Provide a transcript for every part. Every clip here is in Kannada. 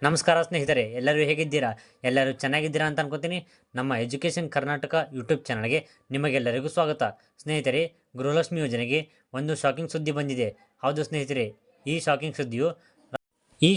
ನಮಸ್ಕಾರ ಸ್ನೇಹಿತರೆ, ಎಲ್ಲರೂ ಹೇಗಿದ್ದೀರಾ? ಎಲ್ಲರೂ ಚೆನ್ನಾಗಿದ್ದೀರಾ ಅಂತ ಅನ್ಕೋತೀನಿ. ನಮ್ಮ ಎಜುಕೇಷನ್ ಕರ್ನಾಟಕ ಯೂಟ್ಯೂಬ್ ಚಾನಲ್ಗೆ ನಿಮಗೆಲ್ಲರಿಗೂ ಸ್ವಾಗತ. ಸ್ನೇಹಿತರೆ, ಗೃಹಲಕ್ಷ್ಮಿ ಯೋಜನೆಗೆ ಒಂದು ಶಾಕಿಂಗ್ ಸುದ್ದಿ ಬಂದಿದೆ. ಹೌದು ಸ್ನೇಹಿತರೆ, ಈ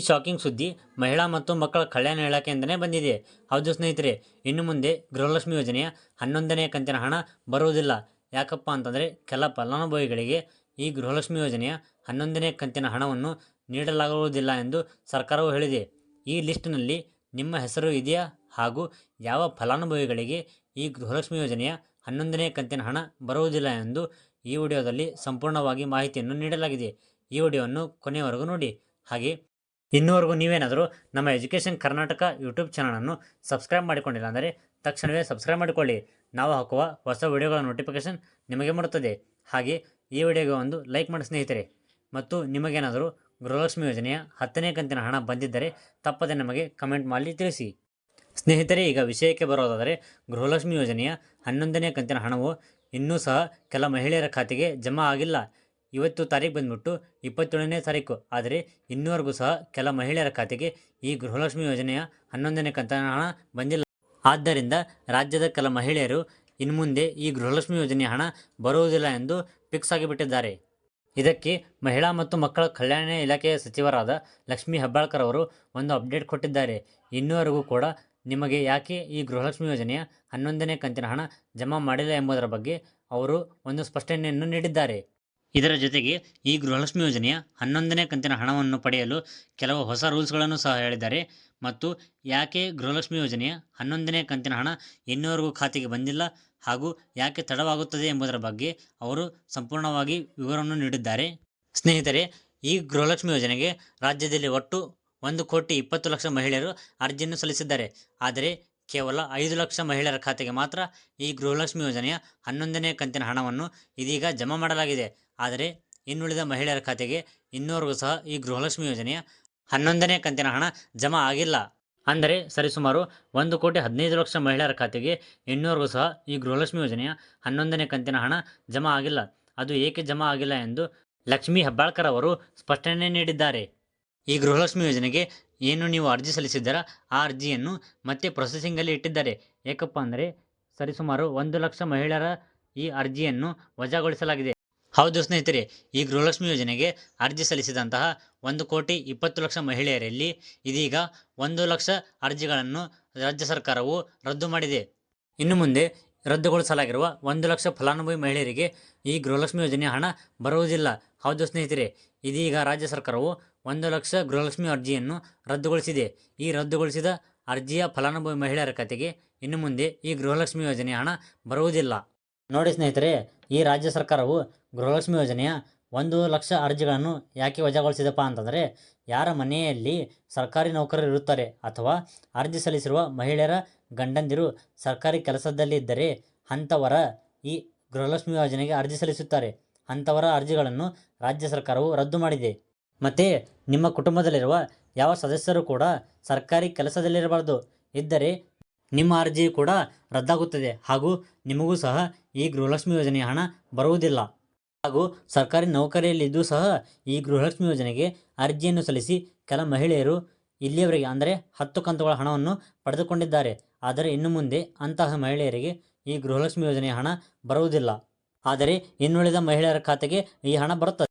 ಶಾಕಿಂಗ್ ಸುದ್ದಿ ಮಹಿಳಾ ಮತ್ತು ಮಕ್ಕಳ ಕಲ್ಯಾಣ ಇಲಾಖೆಯಿಂದನೇ ಬಂದಿದೆ. ಹೌದು ಸ್ನೇಹಿತರೆ, ಇನ್ನು ಮುಂದೆ ಗೃಹಲಕ್ಷ್ಮಿ ಯೋಜನೆಯ 11ನೇ ಕಂತಿನ ಹಣ ಬರುವುದಿಲ್ಲ. ಯಾಕಪ್ಪ ಅಂತಂದರೆ ಕೆಲ ಫಲಾನುಭವಿಗಳಿಗೆ ಈ ಗೃಹಲಕ್ಷ್ಮಿ ಯೋಜನೆಯ 11ನೇ ಕಂತಿನ ಹಣವನ್ನು ನೀಡಲಾಗುವುದಿಲ್ಲ ಎಂದು ಸರ್ಕಾರವು ಹೇಳಿದೆ. ಈ ಲಿಸ್ಟ್ನಲ್ಲಿ ನಿಮ್ಮ ಹೆಸರು ಇದೆಯಾ ಹಾಗೂ ಯಾವ ಫಲಾನುಭವಿಗಳಿಗೆ ಈ ಗೃಹಲಕ್ಷ್ಮಿ ಯೋಜನೆಯ 11ನೇ ಕಂತಿನ ಹಣ ಬರುವುದಿಲ್ಲ ಎಂದು ಈ ವಿಡಿಯೋದಲ್ಲಿ ಸಂಪೂರ್ಣವಾಗಿ ಮಾಹಿತಿಯನ್ನು ನೀಡಲಾಗಿದೆ. ಈ ವಿಡಿಯೋವನ್ನು ಕೊನೆಯವರೆಗೂ ನೋಡಿ. ಹಾಗೆ ಇನ್ನೂವರೆಗೂ ನೀವೇನಾದರೂ ನಮ್ಮ ಎಜುಕೇಷನ್ ಕರ್ನಾಟಕ ಯೂಟ್ಯೂಬ್ ಚಾನಲನ್ನು ಸಬ್ಸ್ಕ್ರೈಬ್ ಮಾಡಿಕೊಂಡಿಲ್ಲ ಅಂದರೆ ತಕ್ಷಣವೇ ಸಬ್ಸ್ಕ್ರೈಬ್ ಮಾಡಿಕೊಳ್ಳಿ. ನಾವು ಹಾಕುವ ಹೊಸ ವಿಡಿಯೋಗಳ ನೋಟಿಫಿಕೇಷನ್ ನಿಮಗೆ ಬರುತ್ತದೆ. ಹಾಗೆ ಈ ವಿಡಿಯೋಗೆ ಒಂದು ಲೈಕ್ ಮಾಡಿ ಸ್ನೇಹಿತರೆ. ಮತ್ತು ನಿಮಗೇನಾದರೂ ಗೃಹಲಕ್ಷ್ಮಿ ಯೋಜನೆಯ 10ನೇ ಕಂತಿನ ಹಣ ಬಂದಿದ್ದರೆ ತಪ್ಪದೆ ನಮಗೆ ಕಮೆಂಟ್ ಮಾಡಿ ತಿಳಿಸಿ. ಸ್ನೇಹಿತರೆ, ಈಗ ವಿಷಯಕ್ಕೆ ಬರೋದಾದರೆ, ಗೃಹಲಕ್ಷ್ಮಿ ಯೋಜನೆಯ 11ನೇ ಕಂತಿನ ಹಣವು ಇನ್ನೂ ಸಹ ಕೆಲ ಮಹಿಳೆಯರ ಖಾತೆಗೆ ಜಮಾ ಆಗಿಲ್ಲ. ಇವತ್ತು ತಾರೀಕು ಬಂದ್ಬಿಟ್ಟು 27ನೇ ತಾರೀಕು. ಆದರೆ ಇನ್ನೂವರೆಗೂ ಸಹ ಕೆಲ ಮಹಿಳೆಯರ ಖಾತೆಗೆ ಈ ಗೃಹಲಕ್ಷ್ಮಿ ಯೋಜನೆಯ 11ನೇ ಕಂತಿನ ಹಣ ಬಂದಿಲ್ಲ. ಆದ್ದರಿಂದ ರಾಜ್ಯದ ಕೆಲ ಮಹಿಳೆಯರು ಇನ್ನು ಮುಂದೆ ಈ ಗೃಹಲಕ್ಷ್ಮಿ ಯೋಜನೆಯ ಹಣ ಬರುವುದಿಲ್ಲ ಎಂದು ಫಿಕ್ಸ್ ಆಗಿಬಿಟ್ಟಿದ್ದಾರೆ. ಇದಕ್ಕೆ ಮಹಿಳಾ ಮತ್ತು ಮಕ್ಕಳ ಕಲ್ಯಾಣ ಇಲಾಖೆಯ ಸಚಿವರಾದ ಲಕ್ಷ್ಮೀ ಹೆಬ್ಬಾಳ್ಕರ್ ಅವರು ಒಂದು ಅಪ್ಡೇಟ್ ಕೊಟ್ಟಿದ್ದಾರೆ. ಇನ್ನೂವರೆಗೂ ಕೂಡ ನಿಮಗೆ ಯಾಕೆ ಈ ಗೃಹಲಕ್ಷ್ಮಿ ಯೋಜನೆಯ 11ನೇ ಕಂತಿನ ಹಣ ಜಮಾ ಮಾಡಿಲ್ಲ ಎಂಬುದರ ಬಗ್ಗೆ ಅವರು ಒಂದು ಸ್ಪಷ್ಟನೆಯನ್ನು ನೀಡಿದ್ದಾರೆ. ಇದರ ಜೊತೆಗೆ ಈ ಗೃಹಲಕ್ಷ್ಮಿ ಯೋಜನೆಯ 11ನೇ ಕಂತಿನ ಹಣವನ್ನು ಪಡೆಯಲು ಕೆಲವು ಹೊಸ ರೂಲ್ಸ್ಗಳನ್ನು ಸಹ ಹೇಳಿದ್ದಾರೆ. ಮತ್ತು ಯಾಕೆ ಗೃಹಲಕ್ಷ್ಮಿ ಯೋಜನೆಯ 11ನೇ ಕಂತಿನ ಹಣ ಇನ್ನೂವರೆಗೂ ಖಾತೆಗೆ ಬಂದಿಲ್ಲ ಹಾಗೂ ಯಾಕೆ ತಡವಾಗುತ್ತದೆ ಎಂಬುದರ ಬಗ್ಗೆ ಅವರು ಸಂಪೂರ್ಣವಾಗಿ ವಿವರವನ್ನು ನೀಡಿದ್ದಾರೆ. ಸ್ನೇಹಿತರೆ, ಈ ಗೃಹಲಕ್ಷ್ಮಿ ಯೋಜನೆಗೆ ರಾಜ್ಯದಲ್ಲಿ ಒಟ್ಟು 1,20,00,000 ಮಹಿಳೆಯರು ಅರ್ಜಿಯನ್ನು ಸಲ್ಲಿಸಿದ್ದಾರೆ. ಆದರೆ ಕೇವಲ 5 ಲಕ್ಷ ಮಹಿಳೆಯರ ಖಾತೆಗೆ ಮಾತ್ರ ಈ ಗೃಹಲಕ್ಷ್ಮಿ ಯೋಜನೆಯ 11ನೇ ಕಂತಿನ ಹಣವನ್ನು ಇದೀಗ ಜಮಾ ಮಾಡಲಾಗಿದೆ. ಆದರೆ ಇನ್ನುಳಿದ ಮಹಿಳೆಯರ ಖಾತೆಗೆ ಇನ್ನೂವರೆಗೂ ಸಹ ಈ ಗೃಹಲಕ್ಷ್ಮಿ ಯೋಜನೆಯ 11ನೇ ಕಂತಿನ ಹಣ ಜಮಾ ಆಗಿಲ್ಲ. ಅಂದರೆ ಸರಿಸುಮಾರು 1,15,00,000 ಮಹಿಳೆಯರ ಖಾತೆಗೆ ಇನ್ನೂವರೆಗೂ ಸಹ ಈ ಗೃಹಲಕ್ಷ್ಮಿ ಯೋಜನೆಯ 11ನೇ ಕಂತಿನ ಹಣ ಜಮಾ ಆಗಿಲ್ಲ. ಅದು ಏಕೆ ಜಮಾ ಆಗಿಲ್ಲ ಎಂದು ಲಕ್ಷ್ಮೀ ಹೆಬ್ಬಾಳ್ಕರ್ ಅವರು ಸ್ಪಷ್ಟನೆ ನೀಡಿದ್ದಾರೆ. ಈ ಗೃಹಲಕ್ಷ್ಮಿ ಯೋಜನೆಗೆ ಏನು ನೀವು ಅರ್ಜಿ ಸಲ್ಲಿಸಿದ್ದೀರಾ ಆ ಅರ್ಜಿಯನ್ನು ಮತ್ತೆ ಪ್ರೊಸೆಸಿಂಗಲ್ಲಿ ಇಟ್ಟಿದ್ದಾರೆ. ಏಕಪ್ಪ ಅಂದರೆ ಸರಿಸುಮಾರು 1 ಲಕ್ಷ ಮಹಿಳೆಯರ ಈ ಅರ್ಜಿಯನ್ನು ವಜಾಗೊಳಿಸಲಾಗಿದೆ. ಹೌದು ಸ್ನೇಹಿತರೆ, ಈ ಗೃಹಲಕ್ಷ್ಮಿ ಯೋಜನೆಗೆ ಅರ್ಜಿ ಸಲ್ಲಿಸಿದಂತಹ 1,20,00,000 ಮಹಿಳೆಯರಲ್ಲಿ ಇದೀಗ 1 ಲಕ್ಷ ಅರ್ಜಿಗಳನ್ನು ರಾಜ್ಯ ಸರ್ಕಾರವು ರದ್ದು ಮಾಡಿದೆ. ಇನ್ನು ಮುಂದೆ ರದ್ದುಗೊಳಿಸಲಾಗಿರುವ 1 ಲಕ್ಷ ಫಲಾನುಭವಿ ಮಹಿಳೆಯರಿಗೆ ಈ ಗೃಹಲಕ್ಷ್ಮಿ ಯೋಜನೆಯ ಹಣ ಬರುವುದಿಲ್ಲ. ಹೌದು ಸ್ನೇಹಿತರೆ, ಇದೀಗ ರಾಜ್ಯ ಸರ್ಕಾರವು 1 ಲಕ್ಷ ಗೃಹಲಕ್ಷ್ಮಿ ಅರ್ಜಿಯನ್ನು ರದ್ದುಗೊಳಿಸಿದೆ. ಈ ರದ್ದುಗೊಳಿಸಿದ ಅರ್ಜಿಯ ಫಲಾನುಭವಿ ಮಹಿಳೆಯರ ಖಾತೆಗೆ ಇನ್ನು ಮುಂದೆ ಈ ಗೃಹಲಕ್ಷ್ಮಿ ಯೋಜನೆಯ ಹಣ ಬರುವುದಿಲ್ಲ. ನೋಡಿ ಸ್ನೇಹಿತರೆ, ಈ ರಾಜ್ಯ ಸರ್ಕಾರವು ಗೃಹಲಕ್ಷ್ಮಿ ಯೋಜನೆಯ 1 ಲಕ್ಷ ಅರ್ಜಿಗಳನ್ನು ಯಾಕೆ ವಜಾಗೊಳಿಸಿದಪ್ಪ ಅಂತಂದರೆ, ಯಾರ ಮನೆಯಲ್ಲಿ ಸರ್ಕಾರಿ ನೌಕರರು ಇರುತ್ತಾರೆ ಅಥವಾ ಅರ್ಜಿ ಸಲ್ಲಿಸಿರುವ ಮಹಿಳೆಯರ ಗಂಡಂದಿರು ಸರ್ಕಾರಿ ಕೆಲಸದಲ್ಲಿದ್ದರೆ ಅಂಥವರ ಈ ಗೃಹಲಕ್ಷ್ಮಿ ಯೋಜನೆಗೆ ಅರ್ಜಿ ಸಲ್ಲಿಸುತ್ತಾರೆ. ಅಂಥವರ ಅರ್ಜಿಗಳನ್ನು ರಾಜ್ಯ ಸರ್ಕಾರವು ರದ್ದು ಮಾಡಿದೆ. ಮತ್ತು ನಿಮ್ಮ ಕುಟುಂಬದಲ್ಲಿರುವ ಯಾವ ಸದಸ್ಯರು ಕೂಡ ಸರ್ಕಾರಿ ಕೆಲಸದಲ್ಲಿರಬಾರ್ದು. ಇದ್ದರೆ ನಿಮ್ಮ ಅರ್ಜಿ ಕೂಡ ರದ್ದಾಗುತ್ತದೆ ಹಾಗೂ ನಿಮಗೂ ಸಹ ಈ ಗೃಹಲಕ್ಷ್ಮಿ ಯೋಜನೆಯ ಹಣ ಬರುವುದಿಲ್ಲ. ಹಾಗೂ ಸರ್ಕಾರಿ ನೌಕರಿಯಲ್ಲಿದ್ದು ಸಹ ಈ ಗೃಹಲಕ್ಷ್ಮಿ ಯೋಜನೆಗೆ ಅರ್ಜಿಯನ್ನು ಸಲ್ಲಿಸಿ ಕೆಲ ಮಹಿಳೆಯರು ಇಲ್ಲಿಯವರೆಗೆ ಅಂದರೆ 10 ಕಂತುಗಳ ಹಣವನ್ನು ಪಡೆದುಕೊಂಡಿದ್ದಾರೆ. ಆದರೆ ಇನ್ನು ಮುಂದೆ ಅಂತಹ ಮಹಿಳೆಯರಿಗೆ ಈ ಗೃಹಲಕ್ಷ್ಮಿ ಯೋಜನೆಯ ಹಣ ಬರುವುದಿಲ್ಲ. ಆದರೆ ಇನ್ನುಳಿದ ಮಹಿಳೆಯರ ಖಾತೆಗೆ ಈ ಹಣ ಬರುತ್ತದೆ.